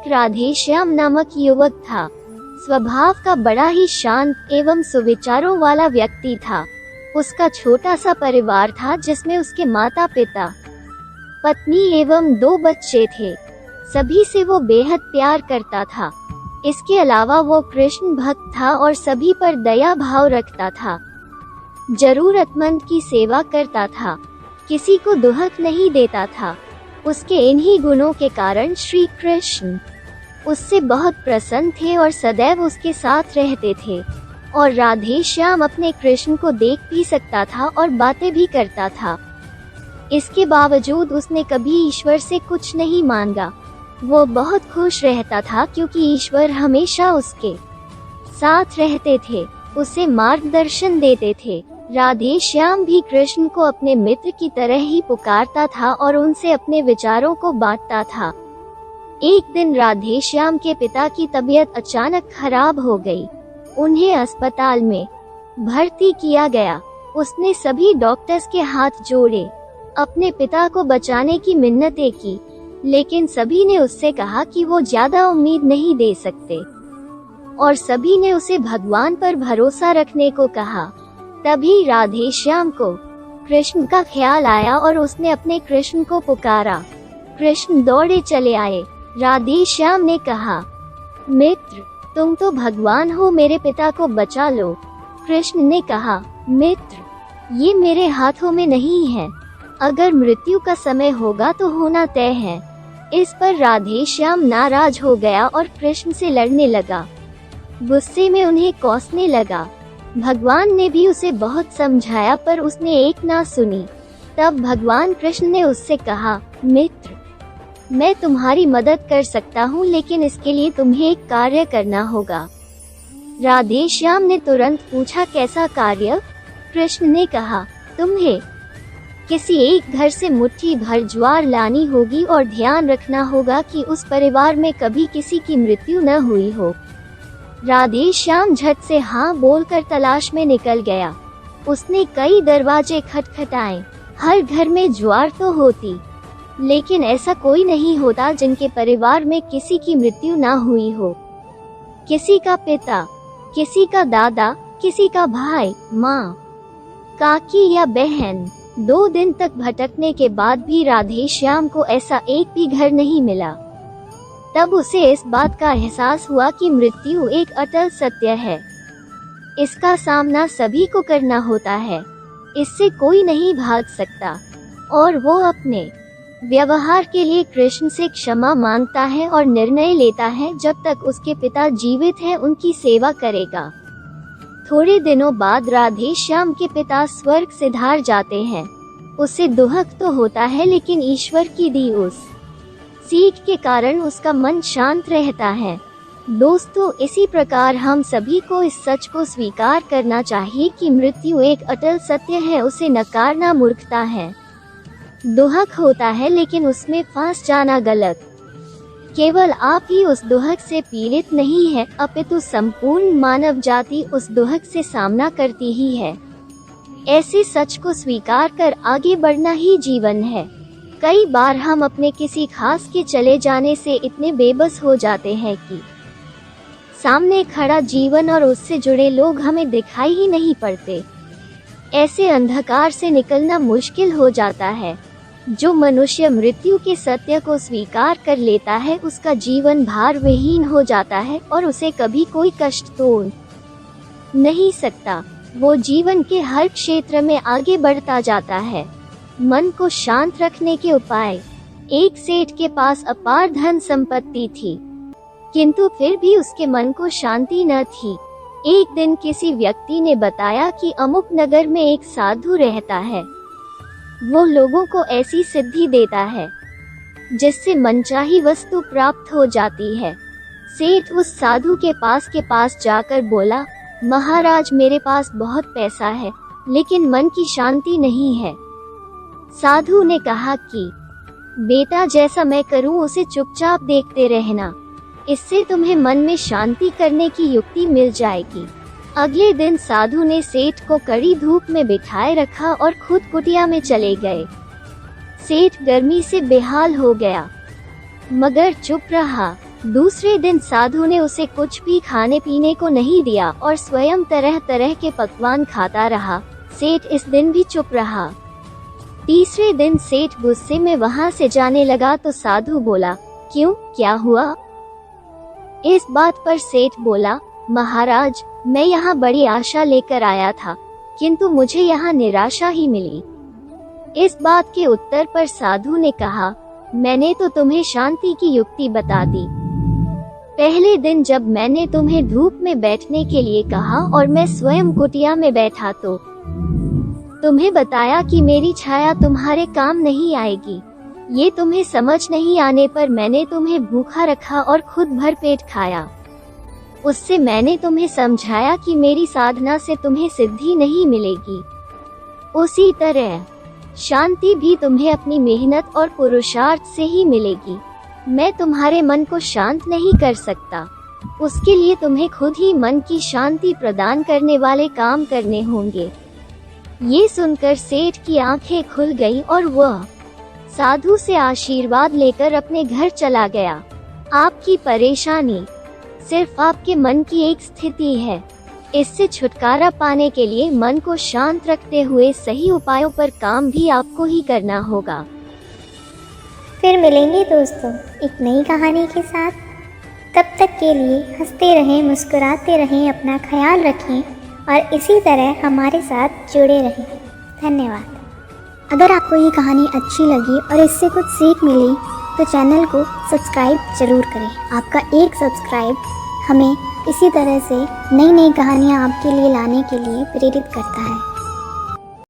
राधेश्याम नामक युवक था। स्वभाव का बड़ा ही शांत एवं सुविचारों वाला व्यक्ति था। उसका छोटा सा परिवार था जिसमें उसके माता पिता, पत्नी एवं 2 बच्चे थे। सभी से वो बेहद प्यार करता था। इसके अलावा वो कृष्ण भक्त था और सभी पर दया भाव रखता था। जरूरतमंद की सेवा करता था, किसी को दुहक नहीं देता था। उसके इन्हीं गुणों के कारण श्री कृष्ण उससे बहुत प्रसन्न थे और सदैव उसके साथ रहते थे। और राधेश्याम अपने कृष्ण को देख भी सकता था और बातें भी करता था। इसके बावजूद उसने कभी ईश्वर से कुछ नहीं मांगा। वो बहुत खुश रहता था क्योंकि ईश्वर हमेशा उसके साथ रहते थे, उसे मार्गदर्शन देते थे। राधेश्याम भी कृष्ण को अपने मित्र की तरह ही पुकारता था और उनसे अपने विचारों को बांटता था। एक दिन राधेश्याम के पिता की तबीयत अचानक खराब हो गई। उन्हें अस्पताल में भर्ती किया गया। उसने सभी डॉक्टर्स के हाथ जोड़े, अपने पिता को बचाने की मिन्नतें की, लेकिन सभी ने उससे कहा कि वो ज्यादा उम्मीद नहीं दे सकते और सभी ने उसे भगवान पर भरोसा रखने को कहा। तभी राधेश्याम को कृष्ण का ख्याल आया और उसने अपने कृष्ण को पुकारा। कृष्ण दौड़े चले आए। राधेश्याम ने कहा, मित्र, तुम तो भगवान हो, मेरे पिता को बचा लो। कृष्ण ने कहा, मित्र, ये मेरे हाथों में नहीं है। अगर मृत्यु का समय होगा तो होना तय है। इस पर राधेश्याम नाराज हो गया और कृष्ण से लड़ने लगा। गुस्से में उन्हें कोसने लगा। भगवान ने भी उसे बहुत समझाया पर उसने एक ना सुनी। तब भगवान कृष्ण ने उससे कहा, मित्र, मैं तुम्हारी मदद कर सकता हूँ, लेकिन इसके लिए तुम्हें एक कार्य करना होगा। राधेश्याम ने तुरंत पूछा, कैसा कार्य? कृष्ण ने कहा, तुम्हें किसी एक घर से मुट्ठी भर ज्वार लानी होगी और ध्यान रखना होगा कि उस परिवार में कभी किसी की मृत्यु न हुई हो। राधेश्याम झट से हाँ बोलकर तलाश में निकल गया। उसने कई दरवाजे खटखटाए। हर घर में ज्वार तो होती, लेकिन ऐसा कोई नहीं होता जिनके परिवार में किसी की मृत्यु ना हुई हो। किसी का पिता, किसी का दादा, किसी का भाई, माँ, काकी या बहन। 2 दिन तक भटकने के बाद भी राधेश्याम को ऐसा एक भी घर नहीं मिला। तब उसे इस बात का एहसास हुआ कि मृत्यु एक अटल सत्य है। इसका सामना सभी को करना होता है, इससे कोई नहीं भाग सकता। और वो अपने व्यवहार के लिए कृष्ण से क्षमा मांगता है और निर्णय लेता है जब तक उसके पिता जीवित हैं उनकी सेवा करेगा। थोड़े दिनों बाद राधेश्याम के पिता स्वर्ग सिधार जाते हैं। उसे दुहक तो होता है, लेकिन ईश्वर की दी उस सीख के कारण उसका मन शांत रहता है। दोस्तों, इसी प्रकार हम सभी को इस सच को स्वीकार करना चाहिए कि मृत्यु एक अटल सत्य है, उसे नकारना मूर्खता है। दुहक होता है, लेकिन उसमें फंस जाना गलत। केवल आप ही उस दुहक से पीड़ित नहीं है, अपितु संपूर्ण मानव जाति उस दुहक से सामना करती ही है। ऐसे सच को स्वीकार कर आगे बढ़ना ही जीवन है। कई बार हम अपने किसी खास के चले जाने से इतने बेबस हो जाते हैं कि सामने खड़ा जीवन और उससे जुड़े लोग हमें दिखाई ही नहीं पड़ते। ऐसे अंधकार से निकलना मुश्किल हो जाता है। जो मनुष्य मृत्यु के सत्य को स्वीकार कर लेता है, उसका जीवन भार विहीन हो जाता है और उसे कभी कोई कष्ट तोड़ नहीं सकता। वो जीवन के हर क्षेत्र में आगे बढ़ता जाता है। मन को शांत रखने के उपाय। एक सेठ के पास अपार धन संपत्ति थी, किंतु फिर भी उसके मन को शांति न थी। एक दिन किसी व्यक्ति ने बताया कि अमुक नगर में एक साधु रहता है। वो लोगों को ऐसी सिद्धि देता है जिससे मनचाही वस्तु प्राप्त हो जाती है। सेठ उस साधु के पास जाकर बोला, महाराज, मेरे पास बहुत पैसा है, लेकिन मन की शांति नहीं है। साधु ने कहा कि बेटा, जैसा मैं करूं उसे चुपचाप देखते रहना, इससे तुम्हें मन में शांति करने की युक्ति मिल जाएगी। अगले दिन साधु ने सेठ को कड़ी धूप में बिठाए रखा और खुद कुटिया में चले गए। सेठ गर्मी से बेहाल हो गया, मगर चुप रहा। दूसरे दिन साधु ने उसे कुछ भी खाने पीने को नहीं दिया और स्वयं तरह तरह के पकवान खाता रहा। सेठ इस दिन भी चुप रहा। तीसरे दिन सेठ गुस्से में वहां से जाने लगा तो साधु बोला, क्यों, क्या हुआ? इस बात पर सेठ बोला, महाराज, मैं यहाँ बड़ी आशा लेकर आया था, किंतु मुझे यहाँ निराशा ही मिली। इस बात के उत्तर पर साधु ने कहा, मैंने तो तुम्हें शांति की युक्ति बता दी। पहले दिन जब मैंने तुम्हें धूप में बैठने के लिए कहा और मैं स्वयं कुटिया में बैठा तो तुम्हें बताया कि मेरी छाया तुम्हारे काम नहीं आएगी। ये तुम्हें समझ नहीं आने पर मैंने तुम्हें भूखा रखा और खुद भर पेट खाया। उससे मैंने तुम्हें समझाया कि मेरी साधना से तुम्हें सिद्धि नहीं मिलेगी। उसी तरह शांति भी तुम्हें अपनी मेहनत और पुरुषार्थ से ही मिलेगी। मैं तुम्हारे मन को शांत नहीं कर सकता, उसके लिए तुम्हें खुद ही मन की शांति प्रदान करने वाले काम करने होंगे। ये सुनकर सेठ की आंखें खुल गई और वह साधु से आशीर्वाद लेकर अपने घर चला गया। आपकी परेशानी सिर्फ आपके मन की एक स्थिति है। इससे छुटकारा पाने के लिए मन को शांत रखते हुए सही उपायों पर काम भी आपको ही करना होगा। फिर मिलेंगे दोस्तों एक नई कहानी के साथ। तब तक के लिए हंसते रहें, मुस्कुराते रहें, अपना ख्याल रखें और इसी तरह हमारे साथ जुड़े रहें। धन्यवाद। अगर आपको ये कहानी अच्छी लगी और इससे कुछ सीख मिली तो चैनल को सब्सक्राइब ज़रूर करें। आपका एक सब्सक्राइब हमें इसी तरह से नई नई कहानियाँ आपके लिए लाने के लिए प्रेरित करता है।